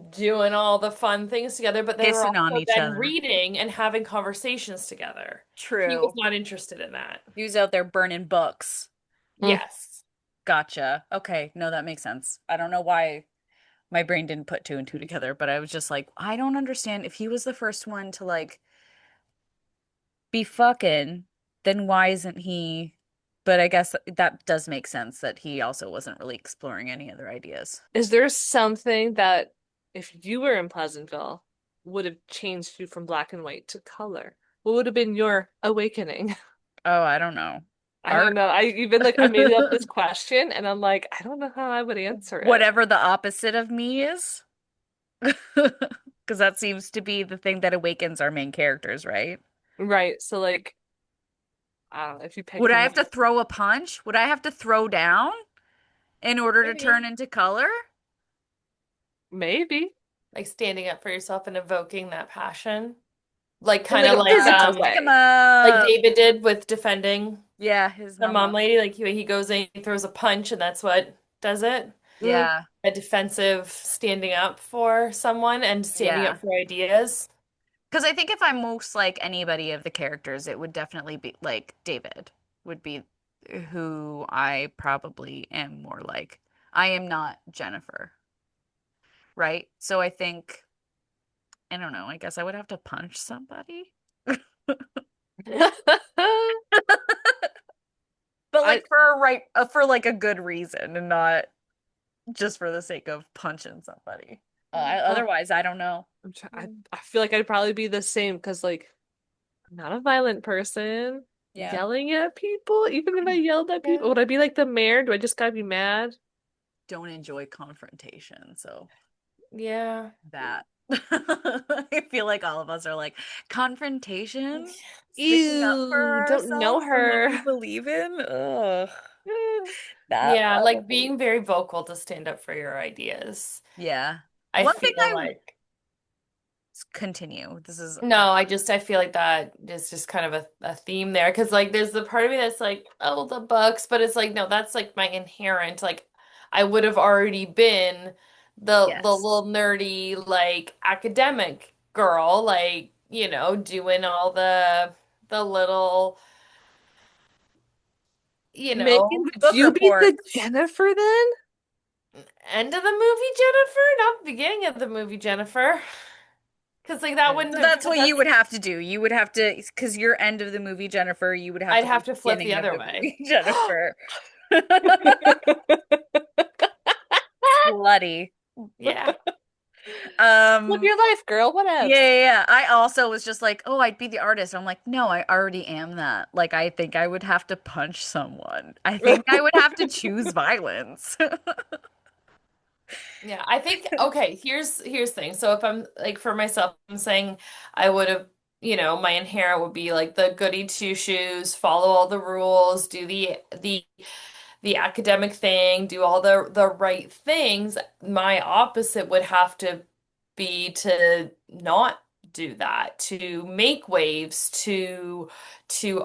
doing all the fun things together, but they were Kissing on also each then other. reading and having conversations together. He was True. not interested in that. He was out there burning books. Mm. Yes. Gotcha. Okay. No, that makes sense. I don't know why my brain didn't put two and two together, but I was just like, I don't understand. If he was the first one to like be fucking, then why isn't he? But I guess that does make sense that he also wasn't really exploring any other ideas. Is there something that if you were in Pleasantville would have changed you from black and white to color? What would have been your awakening? Oh, I don't know. I don't Art? know. I even like I made up this question and I'm like, I don't know how I would answer it. Whatever the opposite of me is. Because that seems to be the thing that awakens our main characters, right? Right. So like, I don't know, if you pick Would I from have to like throw a punch? Would I have to throw down in order to turn Maybe. into color? maybe Like standing up for yourself and evoking that passion. Like in kind like of a physical Stick him way. like up. David did with defending Yeah, his the mom mama. lady. Like he goes in, he throws a punch, and that's what does it. Mm. Yeah, A defensive standing up for someone and standing up yeah. for ideas. Because I think if I'm most like anybody of the characters, it would definitely be like David would be who I probably am more like. I am not Jennifer, right? So I think, I don't know, I guess I would have to punch somebody. But I like for a right for like a good reason and not just for the sake of punching somebody. oh, Otherwise, I don't know. I feel like I'd probably be the same because like I'm not a violent person. Yeah. Yelling at people, even if I yelled at people, Yeah. would I be like the mayor? Do I just gotta be mad? Don't enjoy confrontation. So Yeah. that I feel like all of us are like confrontation, sticking up for Ew, don't know ourselves and what her. we believe in. Ugh, that Yeah, like probably. being very vocal to stand up for your ideas. Yeah. I One thing feel I like. continue. This is No, I feel like that is just kind of a theme there because like there's the part of me that's like, oh, the books, but it's like no, that's like my inherent like I would have already been the yes. little nerdy like academic girl like, doing all the little, Megan, would Book you be the reports. Jennifer then? end of the movie Jennifer, not the beginning of the movie Jennifer. Because like that wouldn't So have that's what you that's would have to do. You would have to, because your end of the movie, Jennifer, you would have I'd to be have to flip the beginning of other the way. movie, Jennifer. Slutty. Yeah. Live Um, your life, girl. What yeah, else? yeah, yeah. I also was just like, oh, I'd be the artist. I'm like, no, I already am that. Like, I think I would have to punch someone. I think I would have to choose violence. Yeah, I think okay, here's the thing. So if I'm like for myself, I'm saying I would have, my inherent would be like the goody two shoes, follow all the rules, do the academic thing, do all the right things. My opposite would have to be to not do that, to make waves, to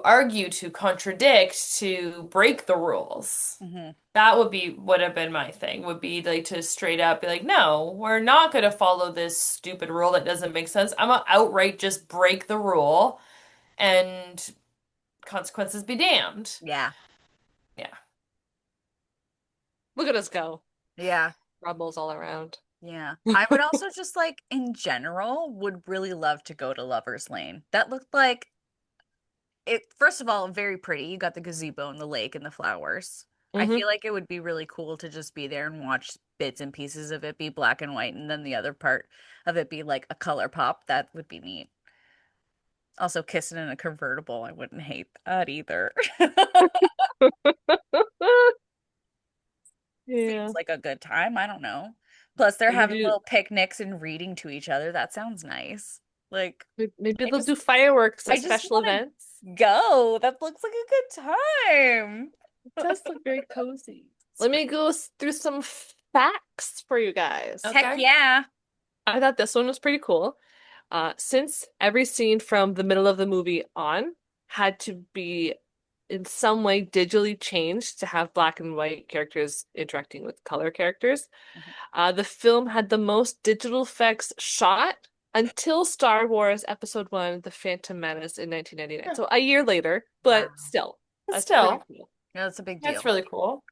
argue, to contradict, to break the rules. hmm That would have been my thing, would be like to straight up be like, no, we're not going to follow this stupid rule that doesn't make sense. I'm gonna outright just break the rule and consequences be damned. Yeah. Yeah. Look at us go. Yeah. Rumbles all around. Yeah. I would also just like in general would really love to go to Lover's Lane. That looked like it, first of all, very pretty. You got the gazebo and the lake and the flowers. I Hmm. feel like it would be really cool to just be there and watch bits and pieces of it be black and white and then the other part of it be like a color pop. That would be neat. Also, kissing in a convertible, I wouldn't hate that either. Yeah. Seems like a good time. I don't know. Plus, they're We could having do little picnics and reading to each other. That sounds nice. Like, maybe I they'll just do fireworks I at just special want events. to go. That looks like a good time. It does look very cozy. Let me go through some facts for you guys. Heck Okay. yeah. I thought this one was pretty cool. Since every scene from the middle of the movie on had to be in some way digitally changed to have black and white characters interacting with color characters, Mhm. the film had the most digital effects shot until Star Wars Episode 1, The Phantom Menace in 1999. Huh. So a year later, Wow. but still, But that's pretty still, cool. Yeah, that's a big that's deal. really cool.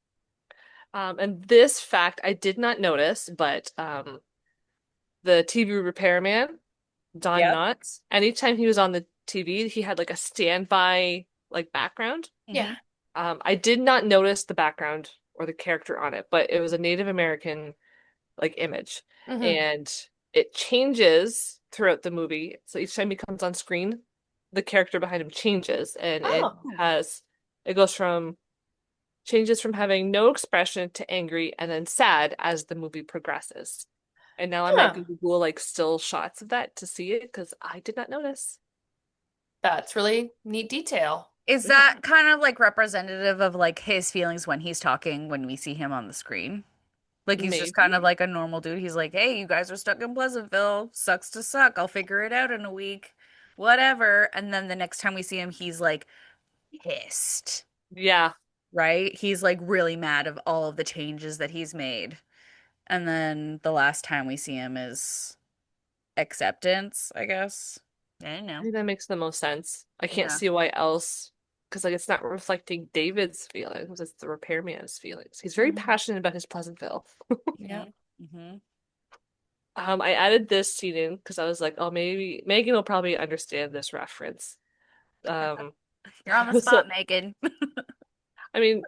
And this fact I did not notice, but the TV repairman, Don Yep. Knotts, anytime he was on the TV, he had like a standby like background. Yeah. hmm I did not notice the background or the character on it, but it was a Native American like image. Hmm. And it changes throughout the movie. So each time he comes on screen, the character behind him changes and Oh, it goes from changes from having no expression to angry and then sad as the movie progresses. And now I might huh. Google like still shots of that to see it because I did not notice. That's really neat detail. Is Yeah. that kind of like representative of like his feelings when he's talking when we see him on the screen? Like he's just kind Maybe. of like a normal dude. He's like, "Hey, you guys are stuck in Pleasantville. Sucks to suck. I'll figure it out in a week. Whatever." And then the next time we see him, he's like pissed, Yeah. right? He's like really mad of all of the changes that he's made. And then the last time we see him is acceptance, I guess. I don't I know. think that makes the most sense. I can't Yeah. see why else, because like it's not reflecting David's feelings, it's the repairman's feelings. He's very Mhm. passionate about his Pleasantville. Yeah. hmm I added this scene in because I was like, oh, maybe Megan will probably understand this reference. Um, You're on the so spot, Megan. I mean,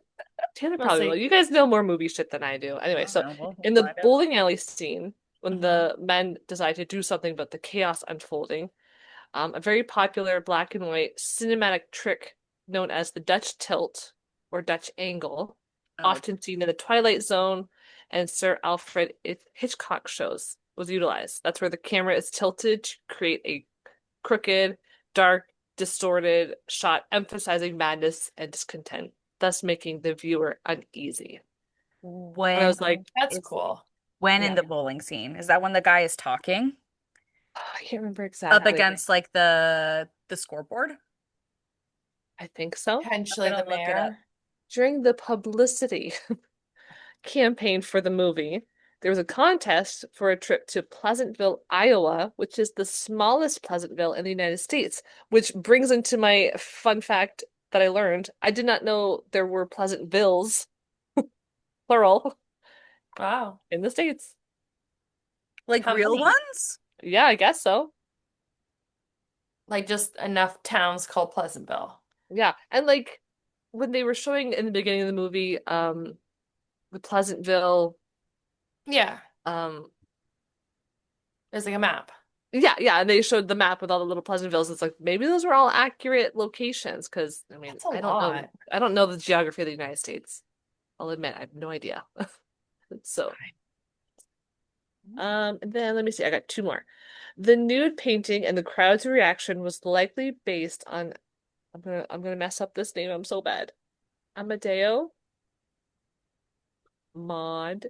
Taylor We'll probably will. see. You guys know more movie shit than I do. I Anyway, don't so know. We'll in the find out. bowling alley scene, when hmm the men decide to do something about the chaos unfolding, a very popular black and white cinematic trick known as the Dutch tilt or Dutch angle, Oh, often seen in the Twilight Zone and Sir Alfred Hitchcock shows, was utilized. That's where the camera is tilted to create a crooked, dark, distorted shot emphasizing madness and discontent, thus making the viewer uneasy. And I when was like, That's is cool. when in yeah, the bowling scene? Is that when the guy is talking? I can't remember Up exactly. against like the scoreboard. I think so. I'm Potentially gonna the look it up. mayor. During the publicity campaign for the movie, there was a contest for a trip to Pleasantville, Iowa, which is the smallest Pleasantville in the United States, which brings into my fun fact that I learned. I did not know there were Pleasantvilles, plural, Wow. in the States. Like How real many? ones? Yeah, I guess so. Like just enough towns called Pleasantville. Yeah. And like when they were showing in the beginning of the movie, the Pleasantville, Yeah. um, There's like a map. yeah, yeah, and they showed the map with all the little Pleasantvilles. It's like maybe those were all accurate locations because I mean, That's a I don't know. lot. I don't know the geography of the United States. I'll admit, I have no idea. So, and then let me see. I got two more. The nude painting and the crowd's reaction was likely based on I'm gonna mess up this name. I'm so bad. Amadeo Mod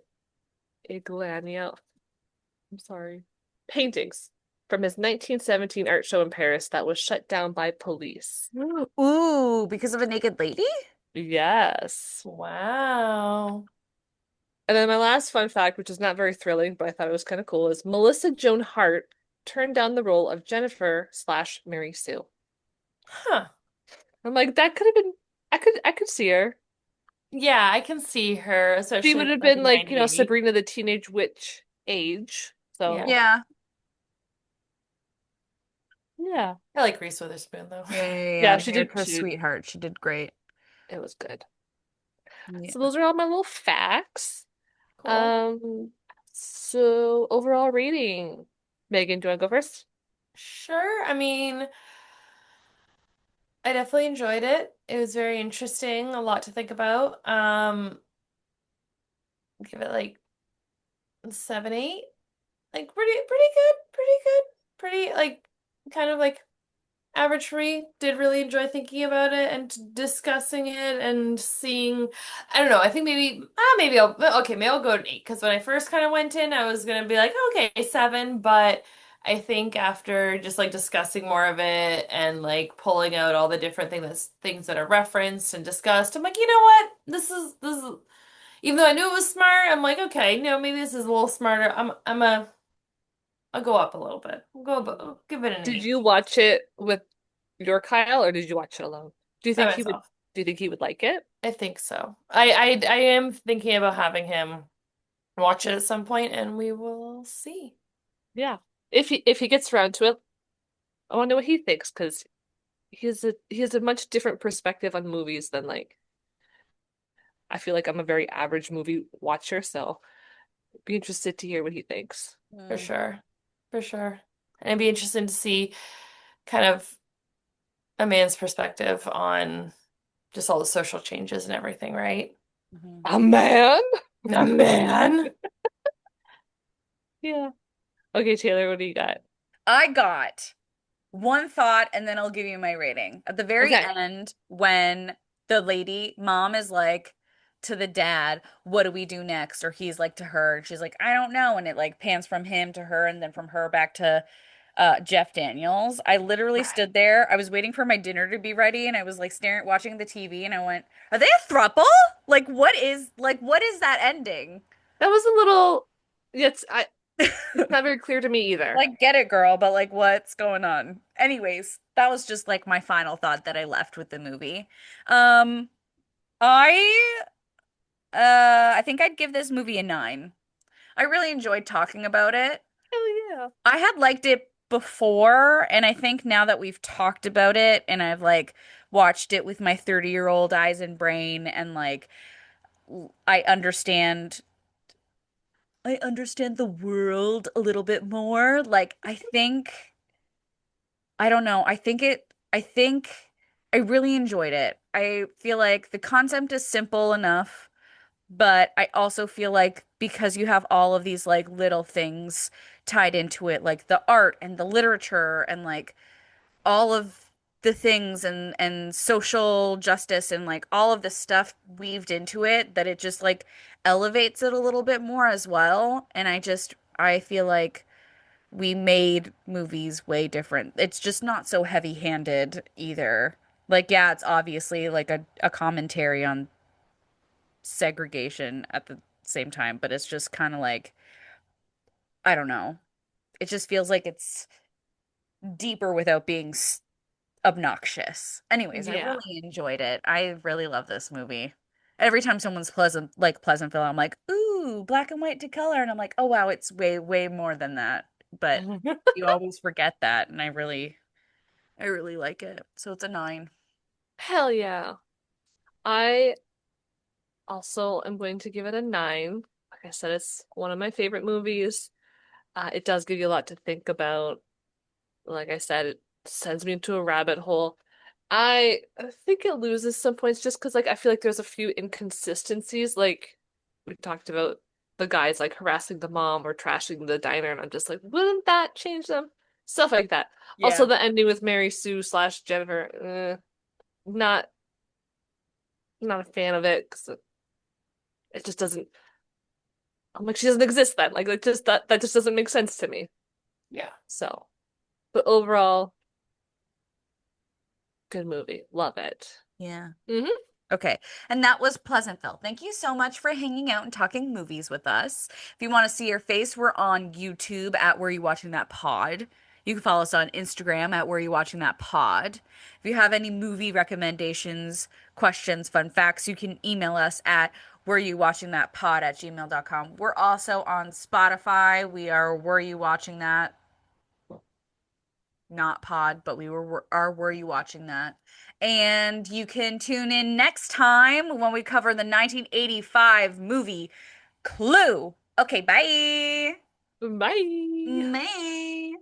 Iglanio. I'm sorry. Paintings from his 1917 art show in Paris that was shut down by police. Ooh, because of a naked lady? Yes. Wow. And then my last fun fact, which is not very thrilling, but I thought it was kind of cool, is Melissa Joan Hart turned down the role of Jennifer slash Mary Sue. Huh. I'm like, that could have been, I could see her. Yeah, I can see her, She especially would with have like been like, 90. Sabrina the Teenage Witch age. Yeah. So, Yeah. yeah. I like Reese Witherspoon though. Yeah, yeah, Yeah, yeah. she Married did. to a sweetheart. She did great. It was good. Yeah. So those are all my little facts. Cool. Um, so overall rating. Megan, do you want to go first? Sure. I mean, I definitely enjoyed it. It was very interesting, a lot to think about. Give it like 7, 8. Like pretty good, pretty good. Pretty like kind of like average for me. Did really enjoy thinking about it and discussing it and seeing. I don't know. I think maybe I'll go to 8 because when I first kind of went in, I was gonna be like, okay, 7, but I think after just like discussing more of it and like pulling out all the different things that are referenced and discussed, I'm like, you know what? This is even though I knew it was smart, I'm like, okay, maybe this is a little smarter. I'll go up a little bit. I'll give it an Did 8 you watch it with your Kyle or did you watch it alone? Do you by think he would myself. do you think he would like it? I think so. I am thinking about having him watch it at some point, and we will see. Yeah. If he gets around to it, I want to know what he thinks because he has a much different perspective on movies than like I feel like I'm a very average movie watcher, so be interested to hear what he thinks. For Mm, sure. For sure. And it'd be interesting to see kind of a man's perspective on just all the social changes and everything, right? mhm. A man? A man. Yeah. Okay, Taylor, what do you got? I got one thought and then I'll give you my rating. At the very Okay. end, when the lady, mom is like to the dad, what do we do next? Or he's like to her, and she's like, I don't know. And it like pans from him to her and then from her back to Jeff Daniels. I literally Right. stood there. I was waiting for my dinner to be ready and I was like staring, watching the TV and I went, are they a throuple? What is that ending? That was a little it's not very clear to me either. Like, get it, girl, but like, what's going on? Anyways, that was just like my final thought that I left with the movie. Um, I I think I'd give this movie a 9. I really enjoyed talking about it. Hell yeah. I had liked it before, and I think now that we've talked about it and I've like watched it with my 30-year-old eyes and brain and like I understand I understand the world a little bit more. Like I think I don't know. I think I really enjoyed it. I feel like the concept is simple enough, but I also feel like because you have all of these like little things tied into it, like the art and the literature and like all of the things and social justice and like all of the stuff weaved into it, that it just like elevates it a little bit more as well. And I feel like we made movies way different. It's just not so heavy-handed either. Like, yeah, it's obviously like a commentary on segregation at the same time, but it's just kind of like, I don't know. It just feels like it's deeper without being obnoxious. Anyways, I Yeah. really enjoyed it. I really love this movie. Every time someone's Pleasantville, I'm like, ooh, black and white to color. And I'm like, oh wow, it's way, way more than that. But you always forget that, and I really like it. So it's a 9. Hell yeah. I also am going to give it a 9. Like I said, it's one of my favorite movies. It does give you a lot to think about. Like I said, it sends me into a rabbit hole. I think it loses some points just because like I feel like there's a few inconsistencies. Like we talked about the guys like harassing the mom or trashing the diner, and I'm just like, wouldn't that change them? Stuff like that. Also, Yeah. the ending with Mary Sue slash Jennifer, not not a fan of it because it just doesn't. I'm like, she doesn't exist then. Like, that just doesn't make sense to me. Yeah. So, but overall, good movie. Love it. Yeah. Hmm. Okay. And that was Pleasantville. Thank you so much for hanging out and talking movies with us. If you want to see your face, we're on YouTube at Where You Watching That Pod. You can follow us on Instagram at Where You Watching That Pod. If you have any movie recommendations, questions, fun facts, you can email us at Were You Watching That Pod at gmail.com. We're also on Spotify. We are Were You Watching That not pod, but were you watching that? And you can tune in next time when we cover the 1985 movie Clue. Okay, bye. Bye. Bye.